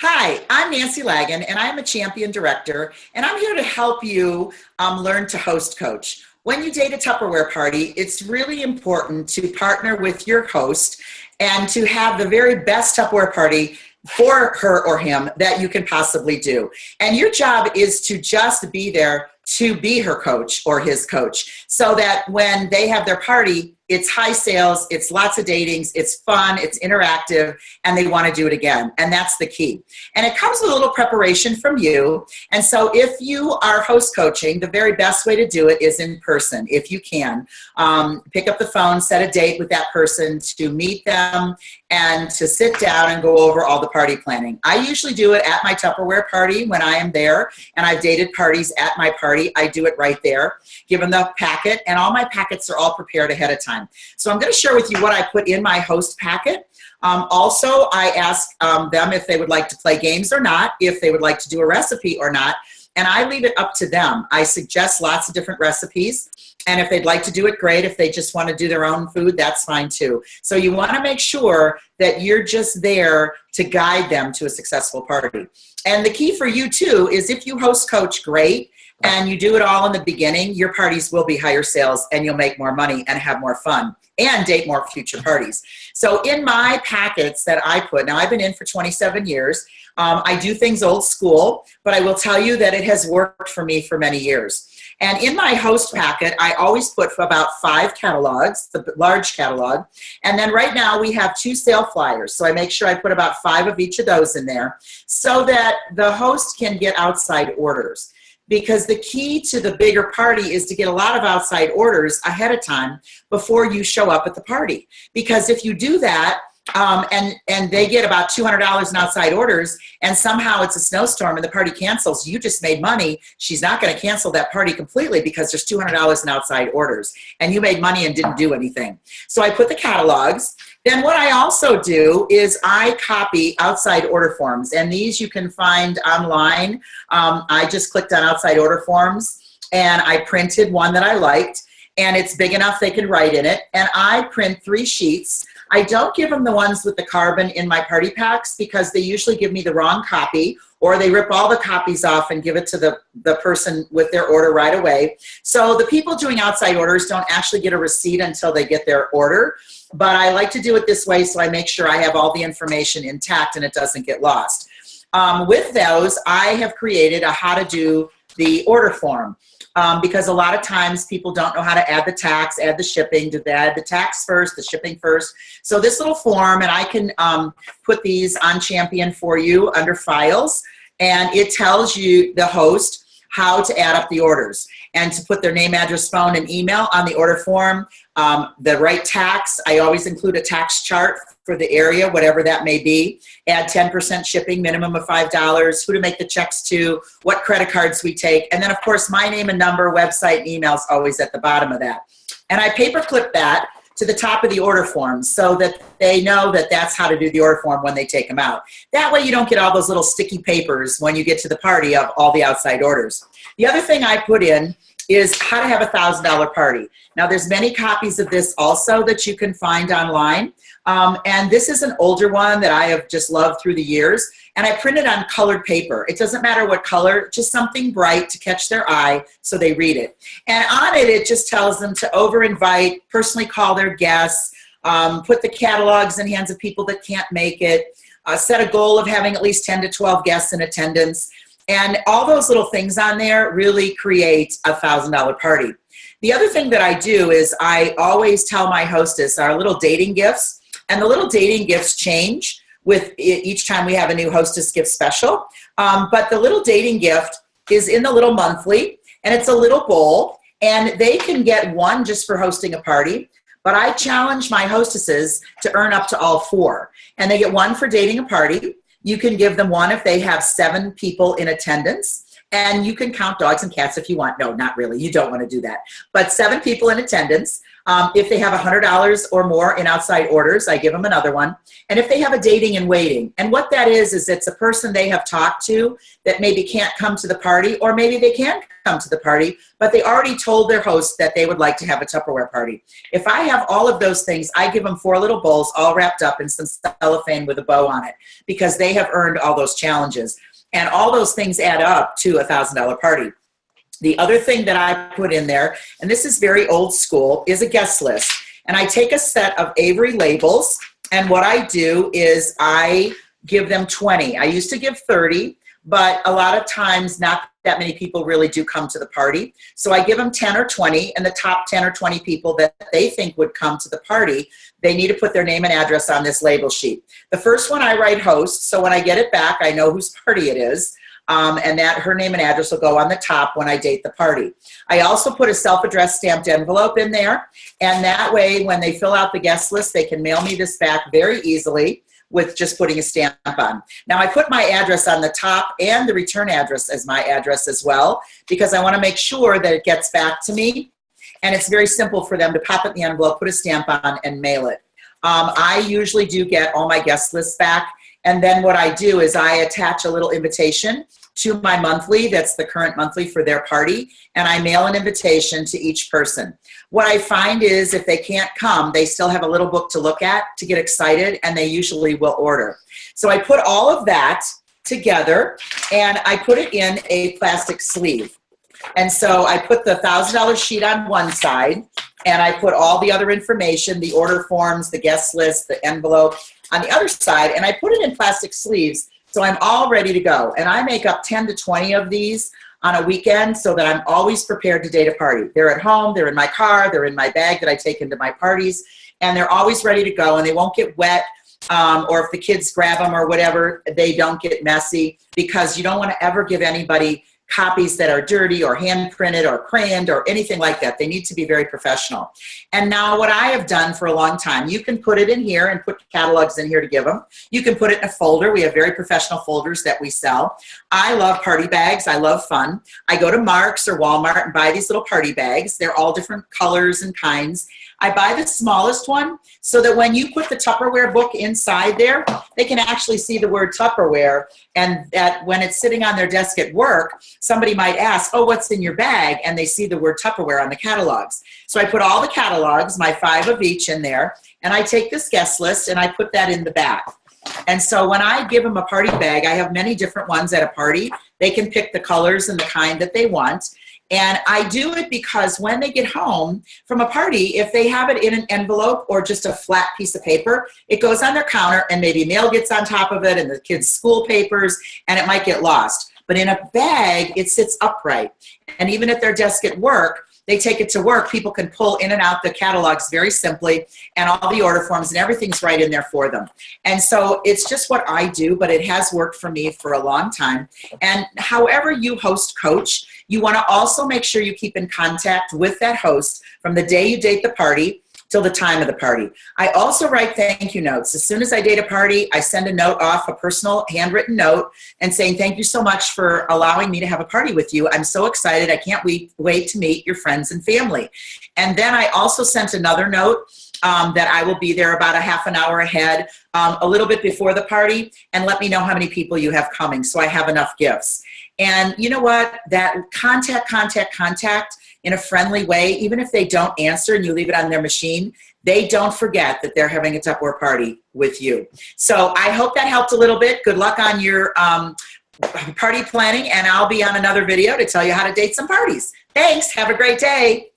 Hi, I'm Nancy Lagan, and I'm a champion director, and I'm here to help you learn to host coach. When you date a Tupperware party, it's really important to partner with your host and to have the very best Tupperware party for her or him that you can possibly do. And your job is to just be there to be her coach or his coach so that when they have their party, it's high sales, it's lots of datings, it's fun, it's interactive, and they want to do it again. And that's the key. And it comes with a little preparation from you. And so if you are host coaching, the very best way to do it is in person, if you can. Pick up the phone, set a date with that person to meet them and to sit down and go over all the party planning. I usually do it at my Tupperware party when I am there, and I've dated parties at my party. I do it right there, give them the packet, and all my packets are all prepared ahead of time. So I'm going to share with you what I put in my host packet. Also, I ask them if they would like to play games or not, if they would like to do a recipe or not, and I leave it up to them. I suggest lots of different recipes, and if they'd like to do it, great. If they just want to do their own food, that's fine too. So you want to make sure that you're just there to guide them to a successful party. And the key for you too is if you host coach, great, and you do it all in the beginning, your parties will be higher sales and you'll make more money and have more fun and date more future parties. So in my packets that I put, now I've been in for 27 years, I do things old school, but I will tell you that it has worked for me for many years. And in my host packet, I always put about 5 catalogs, the large catalog. And then right now we have 2 sale flyers. So I make sure I put about 5 of each of those in there so that the host can get outside orders. Because the key to the bigger party is to get a lot of outside orders ahead of time before you show up at the party. Because if you do that, and they get about $200 in outside orders, and somehow it's a snowstorm and the party cancels, you just made money. She's not going to cancel that party completely because there's $200 in outside orders, and you made money and didn't do anything. So I put the catalogs. Then what I also do is I copy outside order forms, and these you can find online. I just clicked on outside order forms, and I printed one that I liked, and it's big enough they can write in it, and I print 3 sheets. I don't give them the ones with the carbon in my party packs because they usually give me the wrong copy, or they rip all the copies off and give it to the person with their order right away. So the people doing outside orders don't actually get a receipt until they get their order. But I like to do it this way so I make sure I have all the information intact and it doesn't get lost. With those, I have created a how to do the order form. Because a lot of times people don't know how to add the tax, add the shipping. Do they add the tax first, the shipping first? So this little form, and I can put these on Champion for you under files, and it tells you, the host, how to add up the orders and to put their name, address, phone, and email on the order form, the right tax. I always include a tax chart for the area, whatever that may be. Add 10% shipping, minimum of $5, who to make the checks to, what credit cards we take, and then of course my name and number, website, and email is always at the bottom of that. And I paperclip that to the top of the order form so that they know that that's how to do the order form when they take them out. That way you don't get all those little sticky papers when you get to the party of all the outside orders. The other thing I put in is how to have a $1,000 party. Now there's many copies of this also that you can find online. And this is an older one that I have just loved through the years. And I printed on colored paper. It doesn't matter what color, just something bright to catch their eye so they read it. And on it, it just tells them to over-invite, personally call their guests, put the catalogs in hands of people that can't make it, set a goal of having at least 10 to 12 guests in attendance. And all those little things on there really create a $1,000 party. The other thing that I do is I always tell my hostess our little dating gifts, and the little dating gifts change with each time we have a new hostess gift special. But the little dating gift is in the little monthly, and it's a little bowl, and they can get one just for hosting a party. But I challenge my hostesses to earn up to all 4. And they get one for dating a party. You can give them one if they have 7 people in attendance. And you can count dogs and cats if you want. No, not really. You don't want to do that. But 7 people in attendance. If they have $100 or more in outside orders, I give them another one. And if they have a dating and waiting, and what that is it's a person they have talked to that maybe can't come to the party, or maybe they can come to the party, but they already told their host that they would like to have a Tupperware party. If I have all of those things, I give them 4 little bowls all wrapped up in some cellophane with a bow on it, because they have earned all those challenges. And all those things add up to a $1,000 party. The other thing that I put in there, and this is very old school, is a guest list. And I take a set of Avery labels, and what I do is I give them 20. I used to give 30, but a lot of times not that many people really do come to the party. So I give them 10 or 20, and the top 10 or 20 people that they think would come to the party, they need to put their name and address on this label sheet. The first one I write host, so when I get it back, I know whose party it is. And that her name and address will go on the top when I date the party. I also put a self-addressed stamped envelope in there, and that way when they fill out the guest list, they can mail me this back very easily with just putting a stamp on. Now I put my address on the top and the return address as my address as well, because I want to make sure that it gets back to me, and it's very simple for them to pop it in the envelope, put a stamp on, and mail it. I usually do get all my guest lists back. And then what I do is I attach a little invitation to my monthly, that's the current monthly for their party, and I mail an invitation to each person. What I find is if they can't come, they still have a little book to look at to get excited, and they usually will order. So I put all of that together, and I put it in a plastic sleeve. And so I put the $1,000 sheet on one side, and I put all the other information, the order forms, the guest list, the envelope, on the other side, and I put it in plastic sleeves, so I'm all ready to go. And I make up 10 to 20 of these on a weekend so that I'm always prepared to date a party. They're at home, they're in my car, they're in my bag that I take into my parties, and they're always ready to go, and they won't get wet, or if the kids grab them or whatever, they don't get messy, because you don't want to ever give anybody copies that are dirty or hand printed or crayoned or anything like that. They need to be very professional. And now what I have done for a long time, you can put it in here and put catalogs in here to give them. You can put it in a folder. We have very professional folders that we sell. I love party bags. I love fun. I go to Mark's or Walmart and buy these little party bags. They're all different colors and kinds. I buy the smallest one so that when you put the Tupperware book inside there, they can actually see the word Tupperware, and that when it's sitting on their desk at work, somebody might ask, oh, what's in your bag? And they see the word Tupperware on the catalogs. So I put all the catalogs, my 5 of each in there, and I take this guest list and I put that in the back. And so when I give them a party bag, I have many different ones at a party. They can pick the colors and the kind that they want. And I do it because when they get home from a party, if they have it in an envelope or just a flat piece of paper, it goes on their counter and maybe mail gets on top of it and the kids' school papers, and it might get lost. But in a bag, it sits upright. And even at their desk at work, they take it to work. People can pull in and out the catalogs very simply, and all the order forms and everything's right in there for them. And so it's just what I do, but it has worked for me for a long time. And however you host coach, you want to also make sure you keep in contact with that host from the day you date the party till the time of the party. I also write thank you notes. As soon as I date a party, I send a note off, a personal handwritten note, and saying thank you so much for allowing me to have a party with you. I'm so excited. I can't wait to meet your friends and family. And then I also sent another note that I will be there about a half an hour ahead, a little bit before the party, and let me know how many people you have coming so I have enough gifts. And you know what? That contact in a friendly way, even if they don't answer and you leave it on their machine, they don't forget that they're having a Tupperware party with you. So I hope that helped a little bit. Good luck on your party planning, and I'll be on another video to tell you how to date some parties. Thanks. Have a great day.